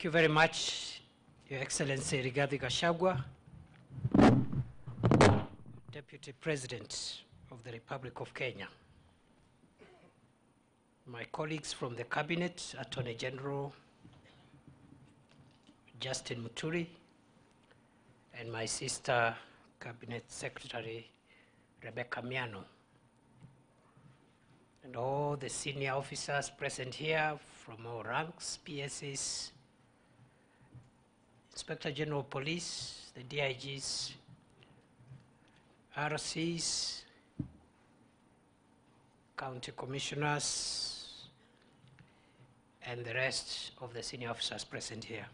Thank you very much, Your Excellency Rigathi Gachagua, Deputy President of the Republic of Kenya. My colleagues from the Cabinet, Attorney General Justin Muturi, and my sister, Cabinet Secretary Rebecca Miano, and all the senior officers present here from all ranks, PSs, Inspector General of Police, the DIGs, RCs, county commissioners, and the rest of the senior officers present here.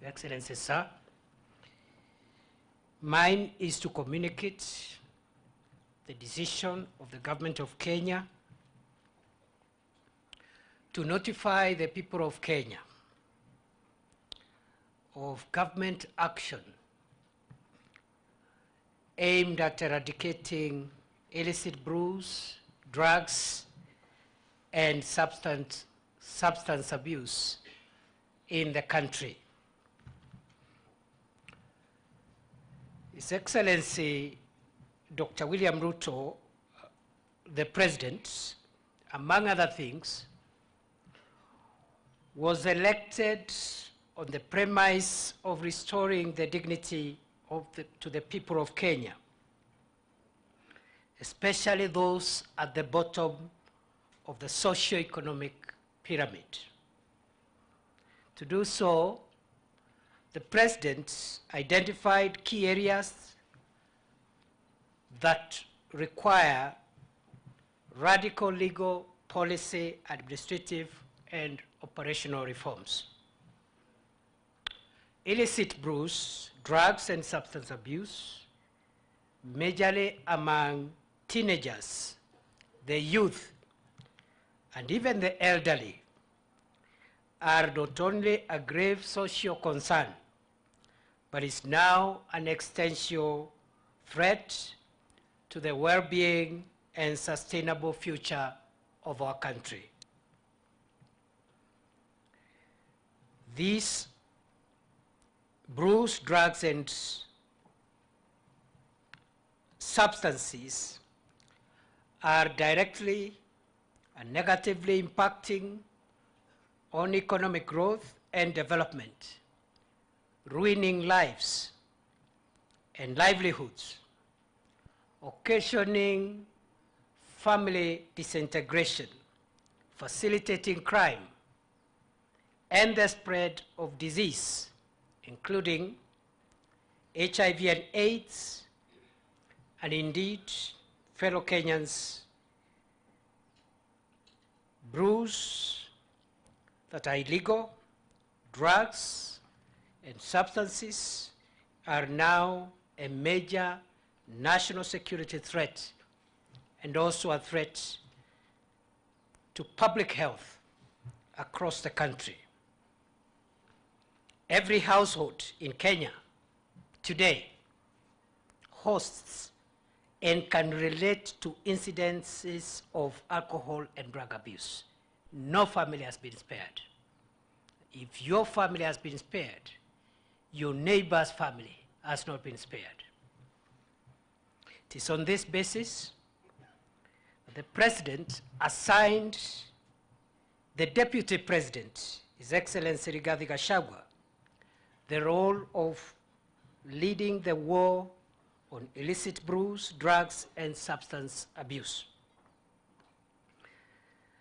Your Excellency, sir, mine is to communicate the decision of the government of Kenya to notify the people of Kenya of government action aimed at eradicating illicit brews, drugs, and substance abuse in the country. His Excellency Dr. William Ruto, the President, among other things, was elected on the premise of restoring the dignity to the people of Kenya, especially those at the bottom of the socio-economic pyramid. To do so, the President identified key areas that require radical legal, policy, administrative, and operational reforms. Illicit brews, drugs, and substance abuse, majorly among teenagers, the youth, and even the elderly, are not only a grave social concern, but is now an existential threat to the well-being and sustainable future of our country. These brews, drugs, and substances are directly and negatively impacting on economic growth and development, ruining lives and livelihoods, occasioning family disintegration, facilitating crime, and the spread of disease, including HIV and AIDS, and indeed, fellow Kenyans, brews that are illegal, drugs, and substances are now a major national security threat and also a threat to public health across the country. Every household in Kenya today hosts and can relate to incidences of alcohol and drug abuse. No family has been spared. If your family has been spared, your neighbor's family has not been spared. It is on this basis that the President assigned the Deputy President, His Excellency Rigathi Gachagua, the role of leading the war on illicit brews, drugs, and substance abuse.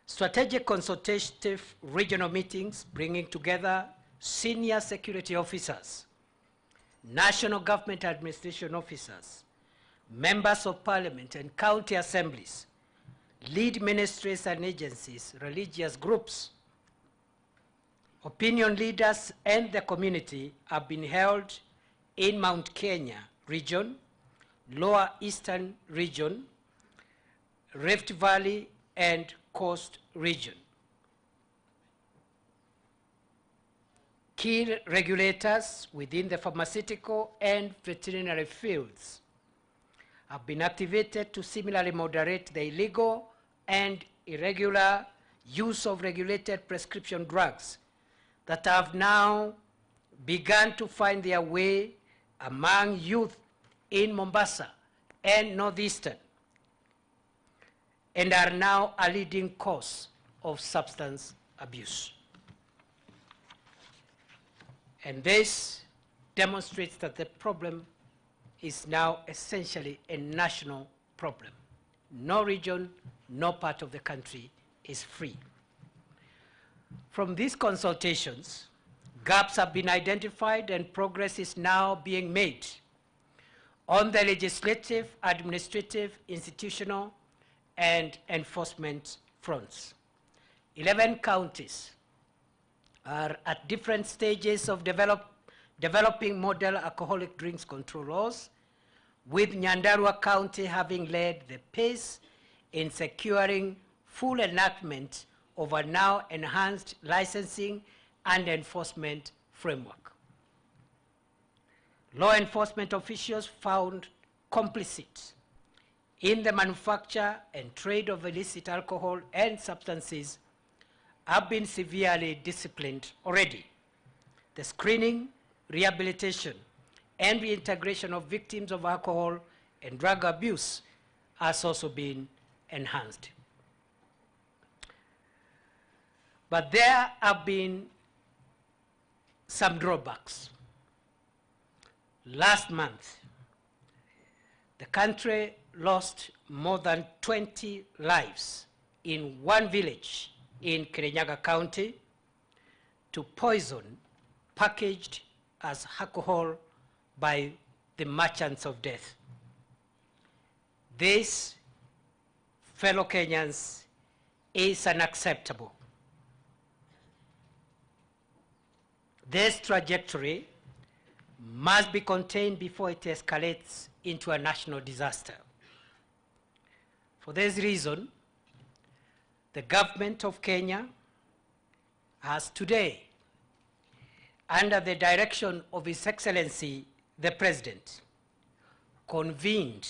Strategic consultative regional meetings bringing together senior security officers, national government administration officers, members of parliament and county assemblies, lead ministries and agencies, religious groups, opinion leaders, and the community have been held in Mount Kenya region, Lower Eastern region, Rift Valley, and Coast region. Key regulators within the pharmaceutical and veterinary fields have been activated to similarly moderate the illegal and irregular use of regulated prescription drugs that have now begun to find their way among youth in Mombasa and Northeastern, and are now a leading cause of substance abuse. And this demonstrates that the problem is now essentially a national problem. No region, no part of the country is free. From these consultations, gaps have been identified and progress is now being made on the legislative, administrative, institutional, and enforcement fronts. 11 counties are at different stages of developing model alcoholic drinks control laws, with Nyandarua County having led the pace in securing full enactment of a now enhanced licensing and enforcement framework. Law enforcement officials found complicit in the manufacture and trade of illicit alcohol and substances have been severely disciplined already. The screening, rehabilitation, and reintegration of victims of alcohol and drug abuse has also been enhanced. But there have been some drawbacks. Last month, the country lost more than 20 lives in one village in Kirinyaga County to poison packaged as alcohol by the merchants of death. This, fellow Kenyans, is unacceptable. This trajectory must be contained before it escalates into a national disaster. For this reason, the government of Kenya has today, under the direction of His Excellency the President, convened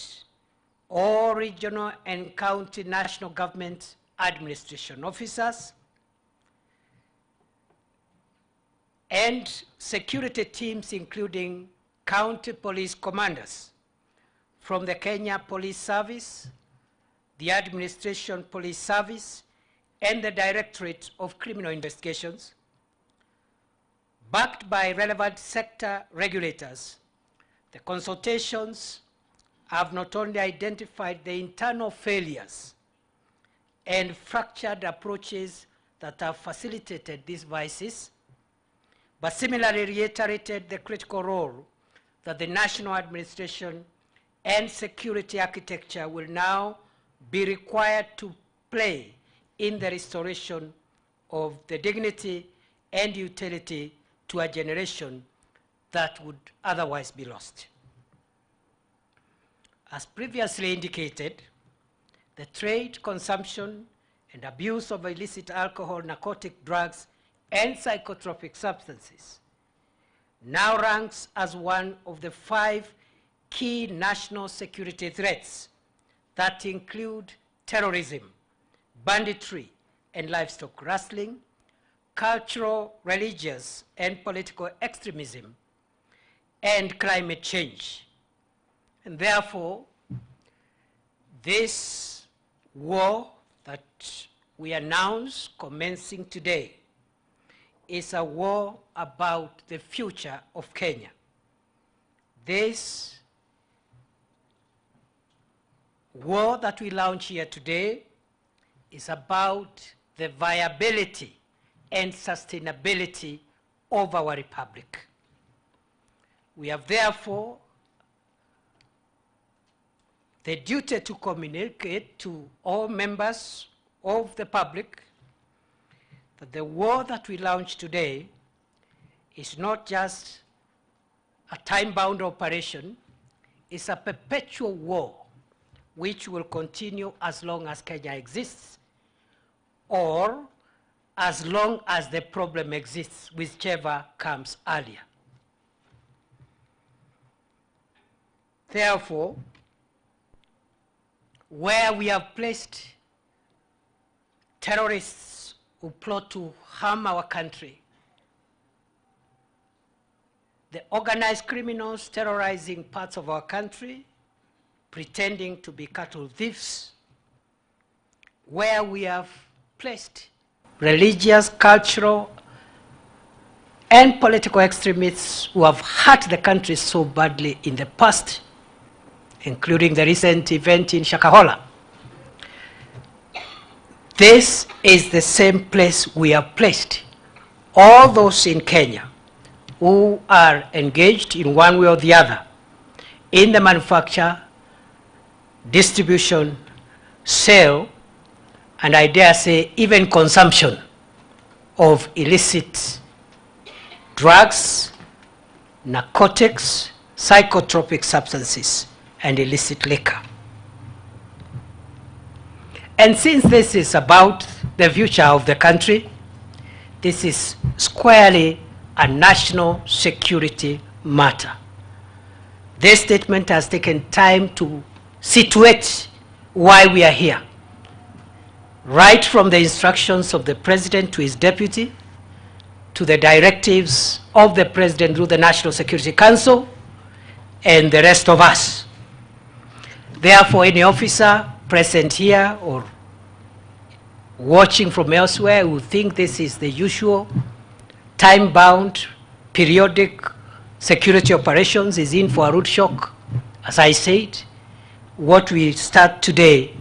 all regional and county national government administration officers and security teams, including county police commanders from the Kenya Police Service, the Administration Police Service, and the Directorate of Criminal Investigations, backed by relevant sector regulators. The consultations have not only identified the internal failures and fractured approaches that have facilitated these vices, but similarly reiterated the critical role that the national administration and security architecture will now be required to play in the restoration of the dignity and utility to a generation that would otherwise be lost. As previously indicated, the trade, consumption, and abuse of illicit alcohol, narcotic drugs, and psychotropic substances now ranks as one of the 5 key national security threats that include terrorism, banditry and livestock rustling, cultural, religious, and political extremism, and climate change. And therefore, this war that we announce commencing today is a war about the future of Kenya. This war that we launch here today is about the viability and sustainability of our republic. We have therefore the duty to communicate to all members of the public that the war that we launch today is not just a time-bound operation, it's a perpetual war which will continue as long as Kenya exists, or as long as the problem exists, whichever comes earlier. Therefore, where we have placed terrorists who plot to harm our country, the organized criminals terrorizing parts of our country, pretending to be cattle thieves, where we have placed religious, cultural, and political extremists who have hurt the country so badly in the past, including the recent event in Shakahola. This is the same place we have placed all those in Kenya who are engaged in one way or the other in the manufacture, distribution, sale, and I dare say even consumption of illicit drugs, narcotics, psychotropic substances, and illicit liquor. And since this is about the future of the country, this is squarely a national security matter. This statement has taken time to situate why we are here, right from the instructions of the President to his deputy, to the directives of the President through the National Security Council, and the rest of us. Therefore, any officer present here or watching from elsewhere who think this is the usual time-bound, periodic security operations is in for a rude shock. As I said, what we start today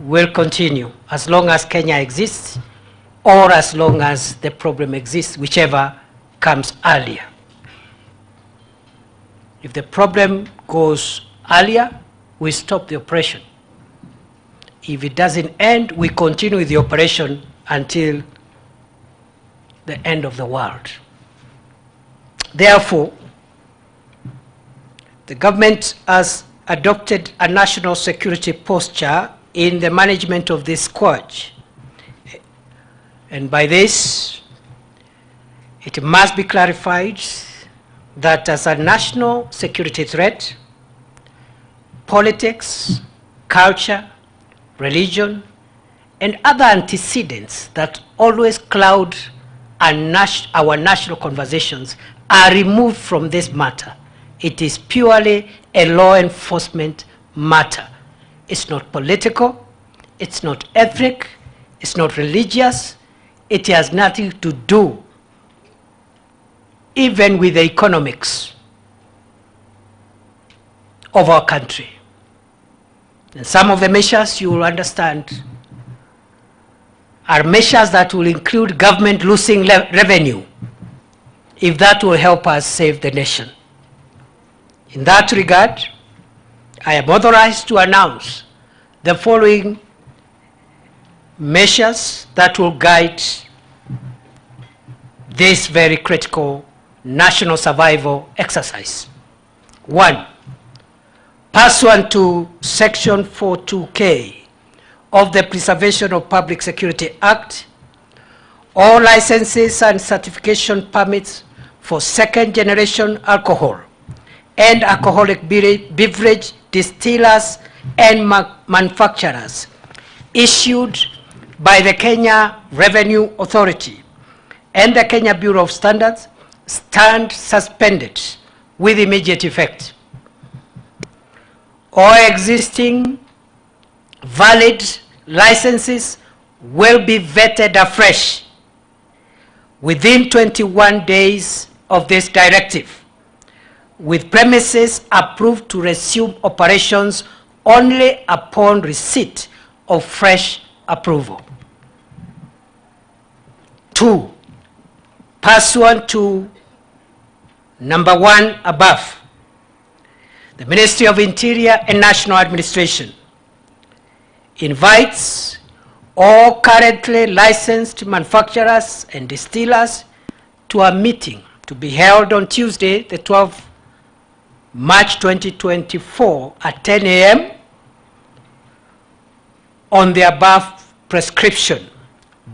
will continue as long as Kenya exists or as long as the problem exists, whichever comes earlier. If the problem goes earlier, we stop the operation. If it doesn't end, we continue with the operation until the end of the world. Therefore, the government has adopted a national security posture in the management of this scourge. And by this, it must be clarified that as a national security threat, politics, culture, religion, and other antecedents that always cloud our national conversations are removed from this matter. It is purely a law enforcement matter. It's not political, it's not ethnic, it's not religious, it has nothing to do even with the economics of our country. And some of the measures, you will understand, are measures that will include government losing revenue, if that will help us save the nation. In that regard, I am authorized to announce the following measures that will guide this very critical national survival exercise. 1. Pursuant to Section 42K of the Preservation of Public Security Act, all licenses and certification permits for second-generation alcohol and alcoholic beverage distillers and manufacturers issued by the Kenya Revenue Authority and the Kenya Bureau of Standards stand suspended with immediate effect. All existing valid licenses will be vetted afresh within 21 days of this directive, with premises approved to resume operations only upon receipt of fresh approval. 2. Pursuant to number 1 above, the Ministry of Interior and National Administration invites all currently licensed manufacturers and distillers to a meeting to be held on Tuesday, the 12th March 2024 at 10 a.m. on the above prescription.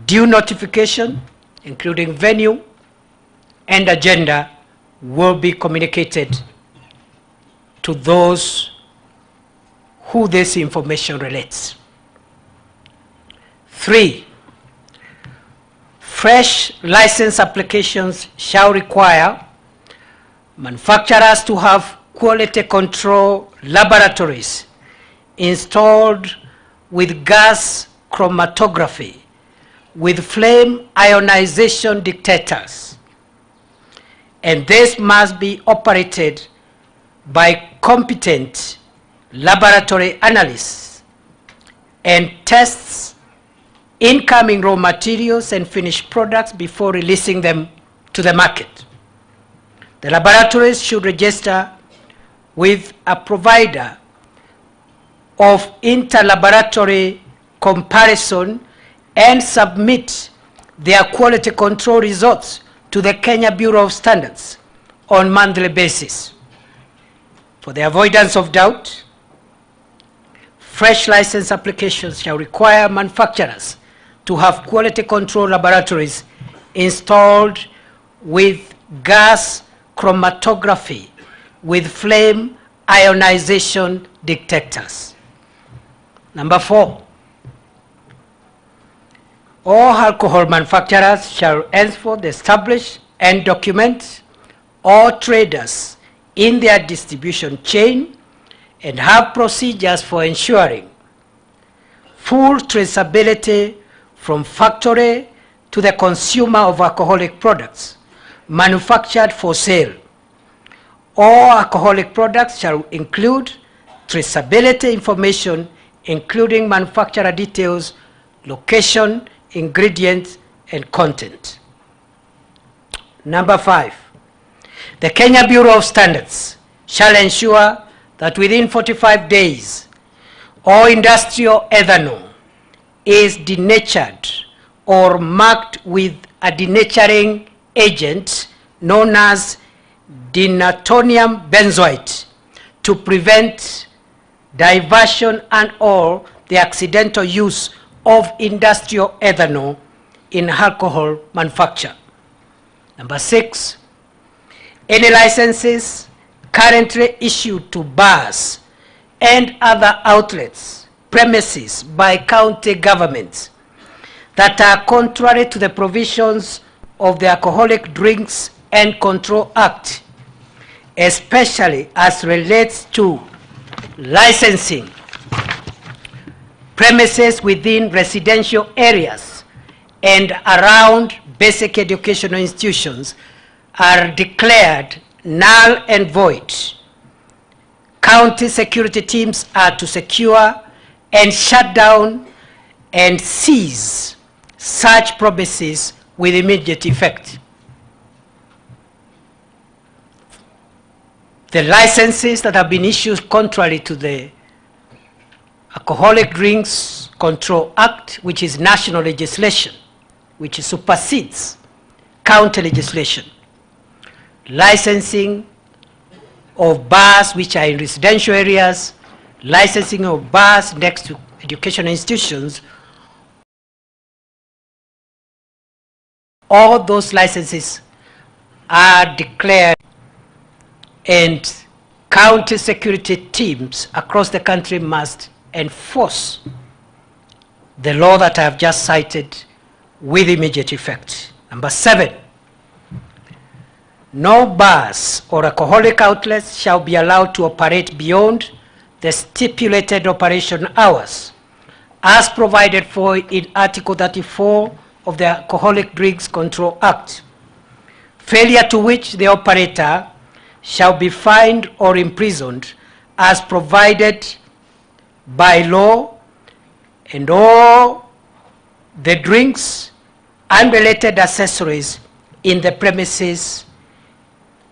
Due notification, including venue and agenda, will be communicated to those who this information relates. 3. Fresh license applications shall require manufacturers to have quality control laboratories installed with gas chromatography, with flame ionization detectors, and this must be operated by competent laboratory analysts and tests incoming raw materials and finished products before releasing them to the market. The laboratories should register with a provider of inter-laboratory comparison and submit their quality control results to the Kenya Bureau of Standards on monthly basis. For the avoidance of doubt, fresh license applications shall require manufacturers to have quality control laboratories installed with gas chromatography with flame ionization detectors. Number 4, all alcohol manufacturers shall henceforth establish and document all traders in their distribution chain and have procedures for ensuring full traceability from factory to the consumer of alcoholic products manufactured for sale. All alcoholic products shall include traceability information, including manufacturer details, location, ingredients, and content. Number 5, the Kenya Bureau of Standards shall ensure that within 45 days, all industrial ethanol is denatured or marked with a denaturing agent known as denatonium benzoate to prevent diversion and or the accidental use of industrial ethanol in alcohol manufacture. Number 6, any licenses currently issued to bars and other outlets, premises by county governments that are contrary to the provisions of the Alcoholic Drinks and Control Act, especially as relates to licensing premises within residential areas and around basic educational institutions, are declared null and void. County security teams are to secure and shut down and seize such premises with immediate effect. The licenses that have been issued contrary to the Alcoholic Drinks Control Act, which is national legislation, which supersedes county legislation. Licensing of bars which are in residential areas, licensing of bars next to educational institutions, all those licenses are declared, and county security teams across the country must enforce the law that I have just cited with immediate effect. Number 7, no bars or alcoholic outlets shall be allowed to operate beyond the stipulated operation hours as provided for in Article 34 of the Alcoholic Drinks Control Act, failure to which the operator shall be fined or imprisoned as provided by law, and all the drinks and related accessories in the premises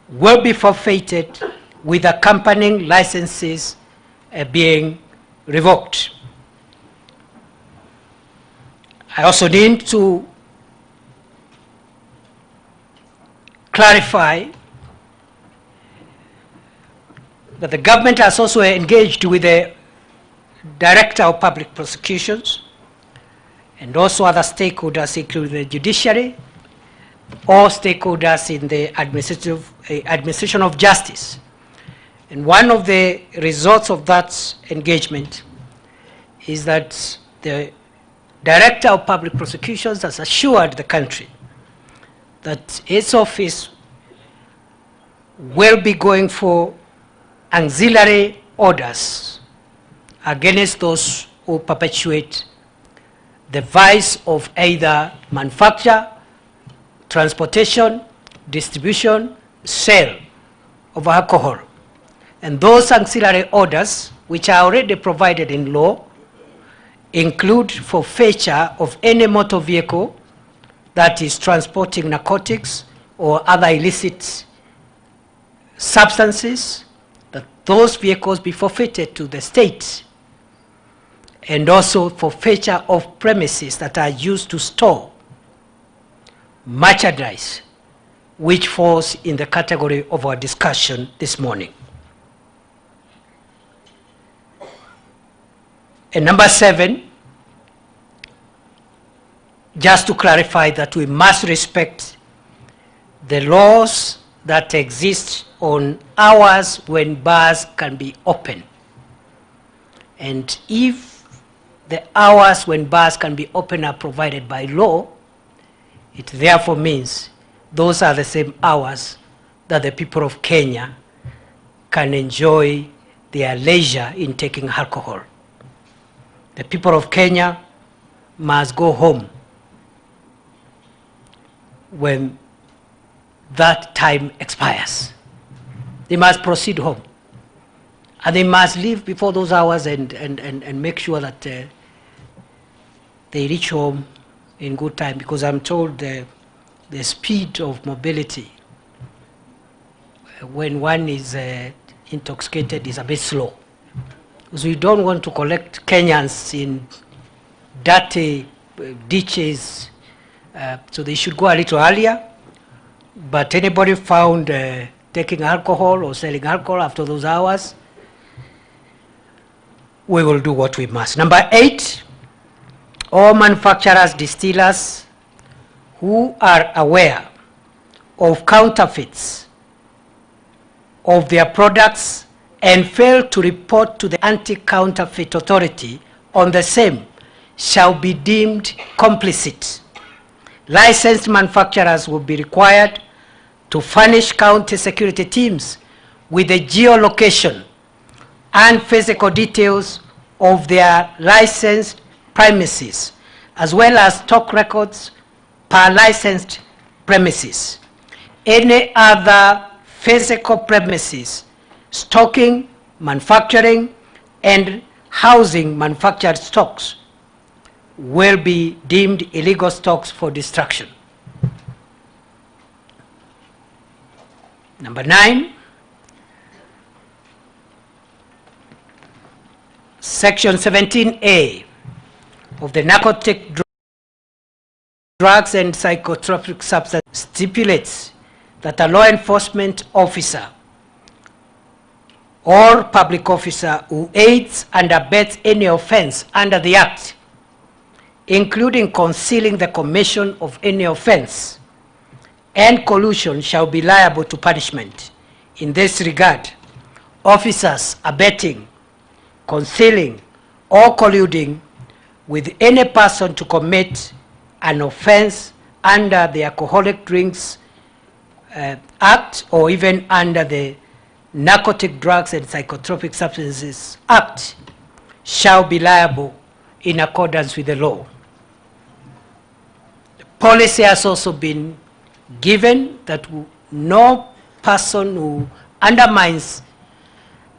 will be forfeited with accompanying licenses being revoked. I also need to clarify that the government has also engaged with the Director of Public Prosecutions and also other stakeholders, including the judiciary, all stakeholders in the administration of justice. And one of the results of that engagement is that the Director of Public Prosecutions has assured the country that its office will be going for auxiliary orders against those who perpetuate the vice of either manufacture, transportation, distribution, sale of alcohol. And those auxiliary orders, which are already provided in law, include forfeiture of any motor vehicle that is transporting narcotics or other illicit substances, that those vehicles be forfeited to the state, and also forfeiture of premises that are used to store merchandise, which falls in the category of our discussion this morning. And number 7, just to clarify that we must respect the laws that exist on hours when bars can be open. And if the hours when bars can be open are provided by law, it therefore means those are the same hours that the people of Kenya can enjoy their leisure in taking alcohol. The people of Kenya must go home when that time expires. They must proceed home. And they must leave before those hours and make sure that they reach home in good time, because I'm told the speed of mobility when one is intoxicated is a bit slow. Because we don't want to collect Kenyans in dirty ditches, so they should go a little earlier. But anybody found taking alcohol or selling alcohol after those hours, we will do what we must. Number 8, all manufacturers, distillers who are aware of counterfeits of their products and fail to report to the Anti-Counterfeit Authority on the same shall be deemed complicit. Licensed manufacturers will be required to furnish county security teams with the geolocation and physical details of their licensed premises, as well as stock records per licensed premises. Any other physical premises stocking, manufacturing, and housing manufactured stocks will be deemed illegal stocks for destruction. Number 9, Section 17A of the Narcotic Drugs and Psychotropic Substance stipulates that a law enforcement officer or public officer who aids and abets any offense under the Act, including concealing the commission of any offense and collusion, shall be liable to punishment. In this regard, officers abetting, concealing, or colluding with any person to commit an offense under the Alcoholic Drinks Act or even under the Narcotic Drugs and Psychotropic Substances Act shall be liable in accordance with the law. The policy has also been given that no person who undermines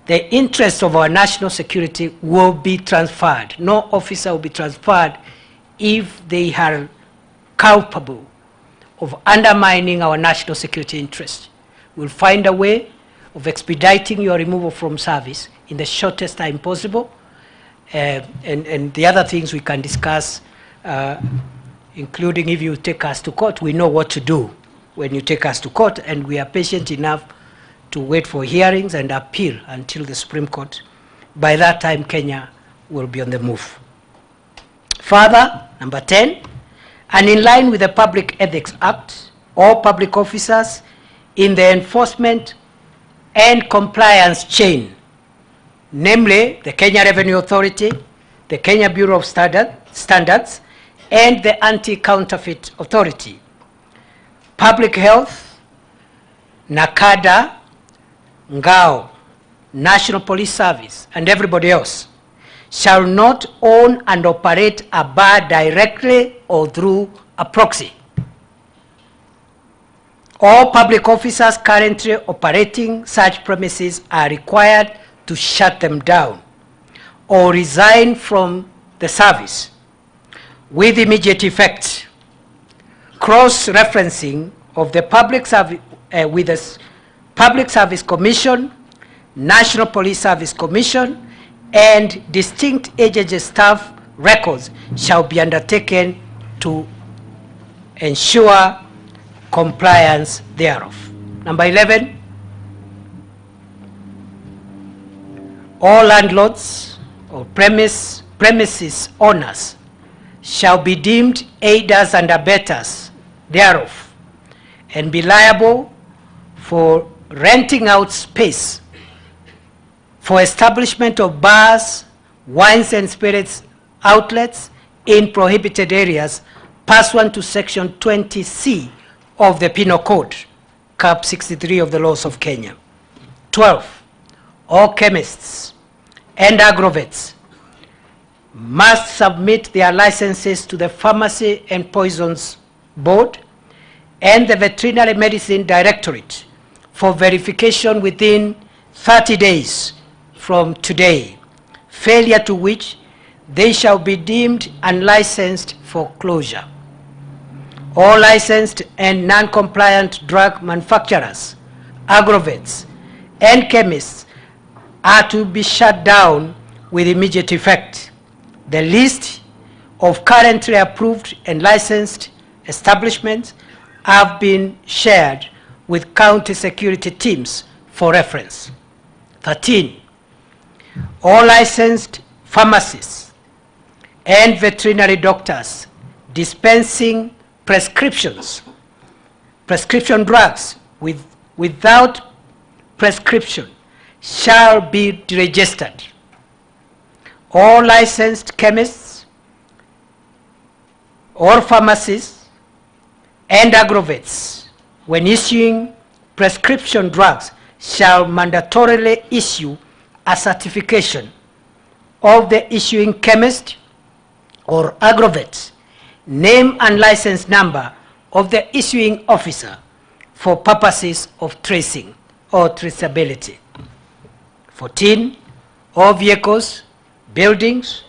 the interest of our national security will be transferred. No officer will be transferred if they are culpable of undermining our national security interest. We'll find a way of expediting your removal from service in the shortest time possible, and the other things we can discuss, including if you take us to court. We know what to do when you take us to court, and we are patient enough to wait for hearings and appeal until the Supreme Court. By that time, Kenya will be on the move. Further, number 10, and in line with the Public Ethics Act, all public officers in the enforcement and compliance chain, namely the Kenya Revenue Authority, the Kenya Bureau of Standards, and the Anti-Counterfeit Authority, Public Health, NACADA, Ngao, National Police Service, and everybody else shall not own and operate a bar directly or through a proxy. All public officers currently operating such premises are required to shut them down or resign from the service with immediate effect. Cross-referencing of the Public Service with the Public Service Commission, National Police Service Commission, and distinct agency staff records shall be undertaken to ensure compliance thereof. Number 11, all landlords or premises owners shall be deemed aiders and abettors thereof and be liable for renting out space for establishment of bars, wines and spirits outlets in prohibited areas pursuant to Section 20C of the Penal Code, Cap 63 of the laws of Kenya. 12, all chemists and agrovets must submit their licenses to the Pharmacy and Poisons Board and the Veterinary Medicine Directorate for verification within 30 days from today, failure to which they shall be deemed unlicensed for closure. All licensed and non-compliant drug manufacturers, agrovets, and chemists are to be shut down with immediate effect. The list of currently approved and licensed establishments have been shared with county security teams for reference. 13, all licensed pharmacists and veterinary doctors dispensing prescription drugs without prescription shall be deregistered. All licensed chemists or pharmacists and agrovets, when issuing prescription drugs, shall mandatorily issue a certification of the issuing chemist or agrovet, name and license number of the issuing officer for purposes of tracing or traceability. 14, all vehicles, buildings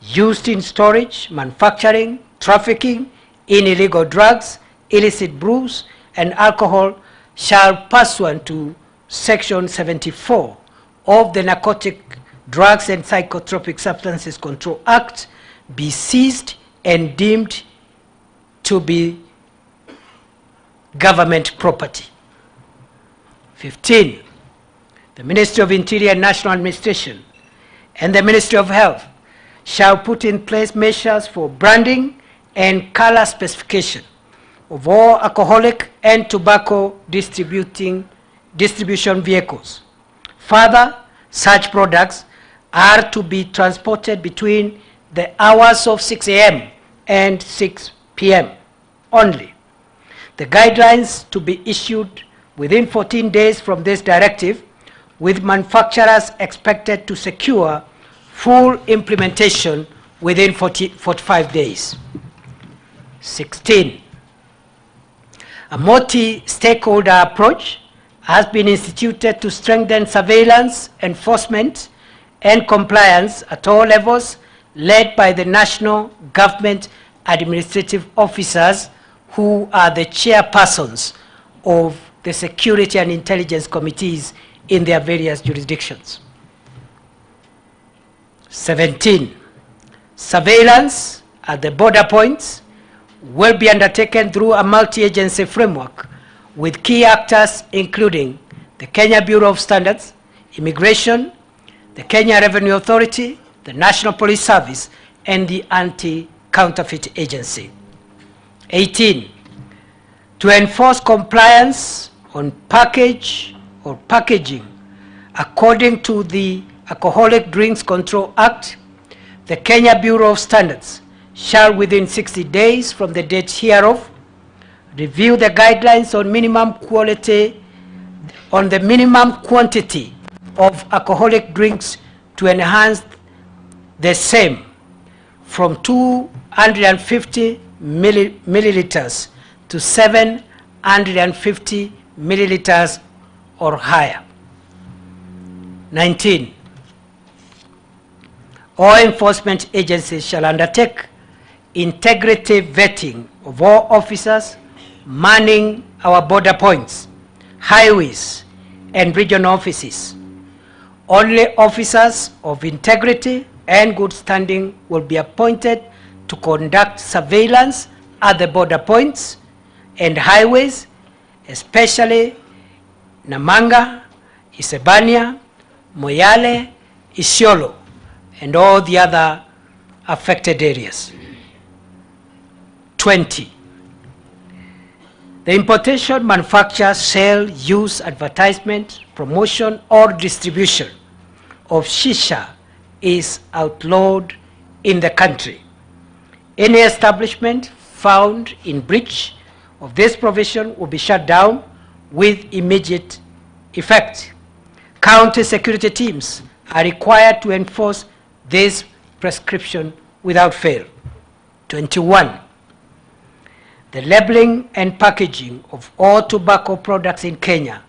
used in storage, manufacturing, trafficking in illegal drugs, illicit brews, and alcohol shall, pursuant to Section 74 of the Narcotic Drugs and Psychotropic Substances Control Act, be seized and deemed to be government property. 15, the Ministry of Interior and National Administration and the Ministry of Health shall put in place measures for branding and color specification of all alcoholic and tobacco distribution vehicles. Further, such products are to be transported between the hours of 6 a.m. and 6 p.m. only. The guidelines to be issued within 14 days from this directive, with manufacturers expected to secure full implementation within 45 days. 16, a multi-stakeholder approach has been instituted to strengthen surveillance, enforcement, and compliance at all levels, led by the national government administrative officers who are the chairpersons of the security and intelligence committees in their various jurisdictions. 17, surveillance at the border points will be undertaken through a multi-agency framework with key actors including the Kenya Bureau of Standards, Immigration, the Kenya Revenue Authority, the National Police Service, and the Anti-Counterfeit Agency. 18, to enforce compliance on package or packaging according to the Alcoholic Drinks Control Act, the Kenya Bureau of Standards shall within 60 days from the date hereof review the guidelines on minimum quality on the minimum quantity of alcoholic drinks to enhance the same from 250 milliliters to 750 milliliters or higher. 19. All enforcement agencies shall undertake integrity vetting of all officers manning our border points, highways, and regional offices. Only officers of integrity and good standing will be appointed to conduct surveillance at the border points and highways, especially Namanga, Isebania, Moyale, Isiolo, and all the other affected areas. 20. The importation, manufacture, sale, use, advertisement, promotion, or distribution of shisha is outlawed in the country. Any establishment found in breach of this provision will be shut down with immediate effect. County security teams are required to enforce this prescription without fail. 21. The labeling and packaging of all tobacco products in Kenya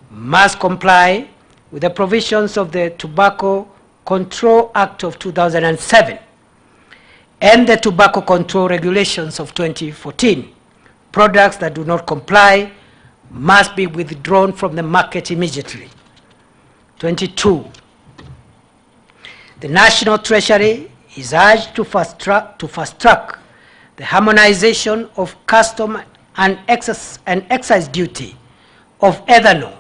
must comply with the provisions of the Tobacco Control Act of 2007 and the Tobacco Control Regulations of 2014. Products that do not comply must be withdrawn from the market immediately. 22. The National Treasury is urged to fast track the harmonization of custom and excise duty of ethanol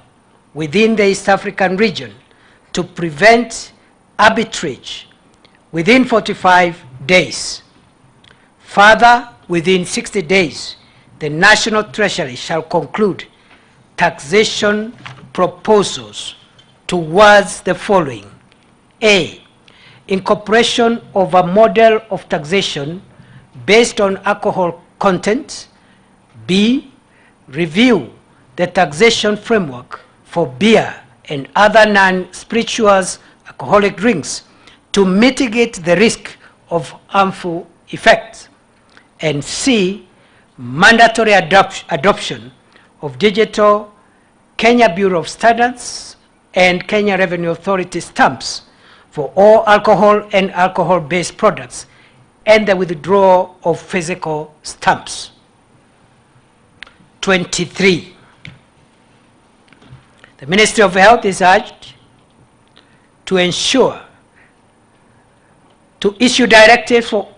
within the East African region to prevent arbitrage within 45 days. Further, within 60 days, the National Treasury shall conclude taxation proposals towards the following: A, incorporation of a model of taxation based on alcohol content. B, review the taxation framework for beer and other non-spirituous alcoholic drinks to mitigate the risk of harmful effects. And C, mandatory adoption of digital Kenya Bureau of Standards and Kenya Revenue Authority stamps for all alcohol and alcohol-based products, and the withdrawal of physical stamps. 23. The Ministry of Health is urged to issue directives for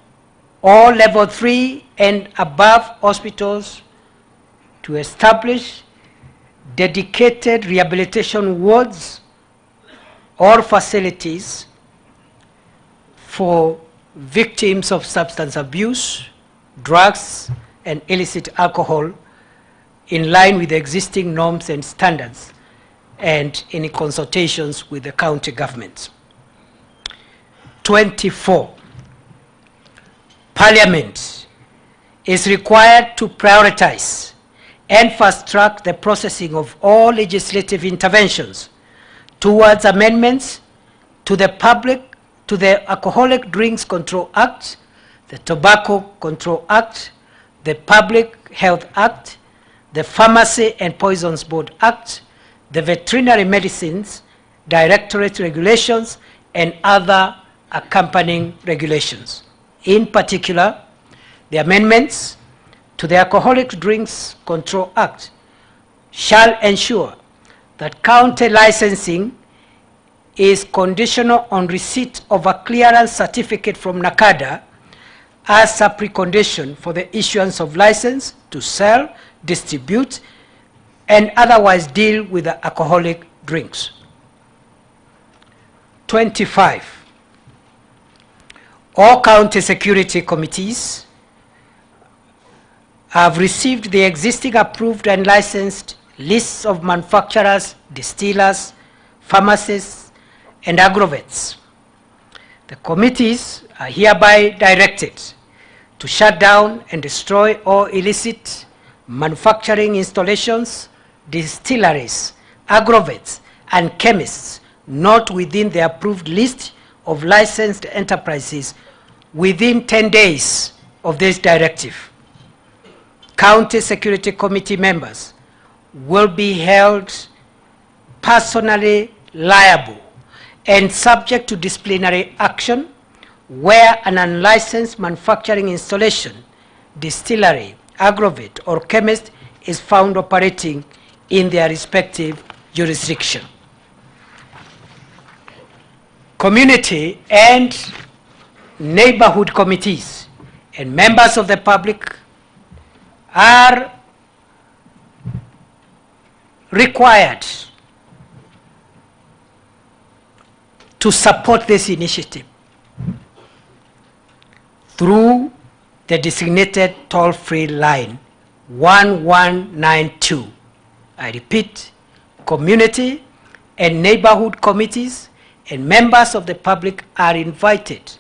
all level 3 and above hospitals to establish dedicated rehabilitation wards or facilities for victims of substance abuse, drugs, and illicit alcohol in line with the existing norms and standards and in consultations with the county governments. 24. Parliament is required to prioritize and fast-track the processing of all legislative interventions towards amendments to the Alcoholic Drinks Control Act, the Tobacco Control Act, the Public Health Act, the Pharmacy and Poisons Board Act, the Veterinary Medicines Directorate Regulations, and other accompanying regulations. In particular, the amendments to the Alcoholic Drinks Control Act shall ensure that county licensing is conditional on receipt of a clearance certificate from NACADA as a precondition for the issuance of license to sell, distribute, and otherwise deal with the alcoholic drinks. 25. All county security committees have received the existing approved and licensed lists of manufacturers, distillers, pharmacists, and agrovets. The committees are hereby directed to shut down and destroy all illicit manufacturing installations, distilleries, agrovets, and chemists not within the approved list of licensed enterprises within 10 days of this directive. County Security Committee members will be held personally liable and subject to disciplinary action where an unlicensed manufacturing installation, distillery, agrovet, or chemist is found operating in their respective jurisdiction. Community and neighborhood committees and members of the public are required to support this initiative through the designated toll-free line 1192. I repeat, community and neighborhood committees and members of the public are invited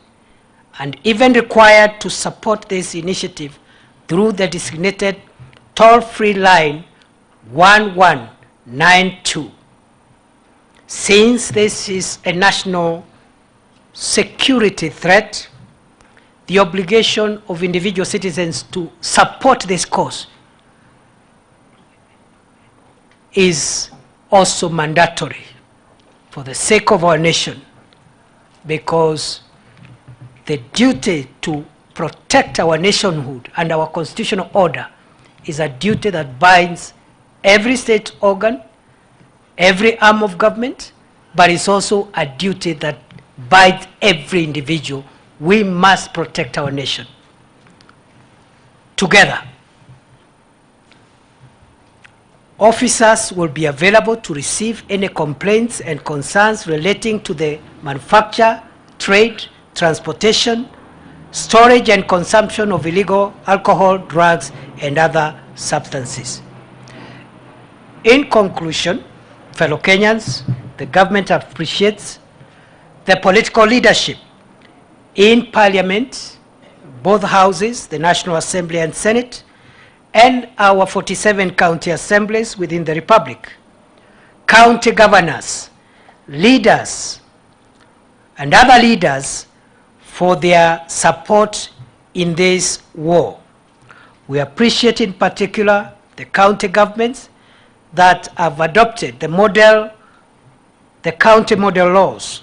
and even required to support this initiative through the designated toll-free line 1192. Since this is a national security threat, the obligation of individual citizens to support this cause is also mandatory for the sake of our nation, because the duty to protect our nationhood and our constitutional order is a duty that binds every state organ, every arm of government, but it's also a duty that binds every individual. We must protect our nation together. Officers will be available to receive any complaints and concerns relating to the manufacture, trade, transportation, storage and consumption of illegal alcohol, drugs, and other substances. In conclusion, fellow Kenyans, the government appreciates the political leadership in Parliament, both houses, the National Assembly and Senate, and our 47 county assemblies within the Republic, county governors, leaders, and other leaders for their support in this war. We appreciate in particular the county governments that have adopted the county model laws.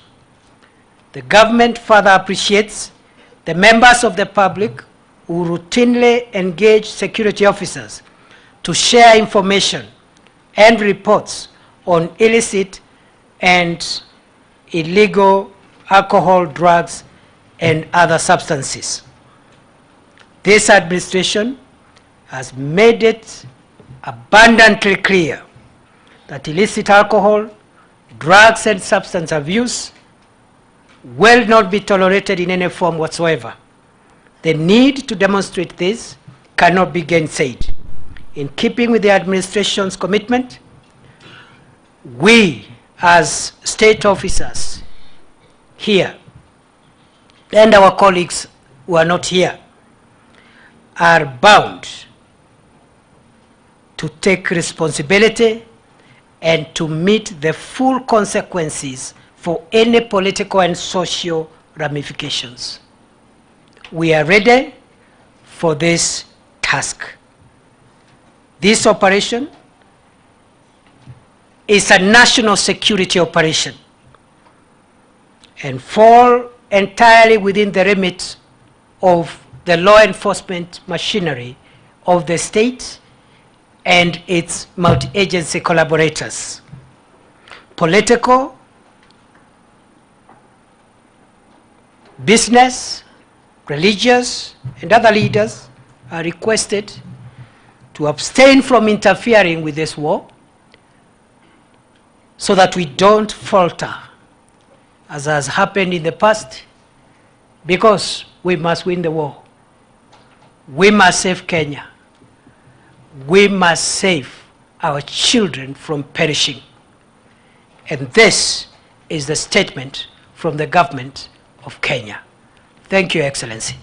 The government further appreciates the members of the public who routinely engage security officers to share information and reports on illicit and illegal alcohol, drugs, and other substances. This administration has made it abundantly clear that illicit alcohol, drugs, and substance abuse will not be tolerated in any form whatsoever. The need to demonstrate this cannot be gainsaid. In keeping with the administration's commitment, we as state officers here and our colleagues who are not here are bound to take responsibility and to meet the full consequences for any political and social ramifications. We are ready for this task. This operation is a national security operation and fall entirely within the remit of the law enforcement machinery of the state and its multi-agency collaborators. Political, business, religious, and other leaders are requested to abstain from interfering with this war so that we don't falter, as has happened in the past, because we must win the war. We must save Kenya. We must save our children from perishing. And this is the statement from the government of Kenya. Thank you, Excellency.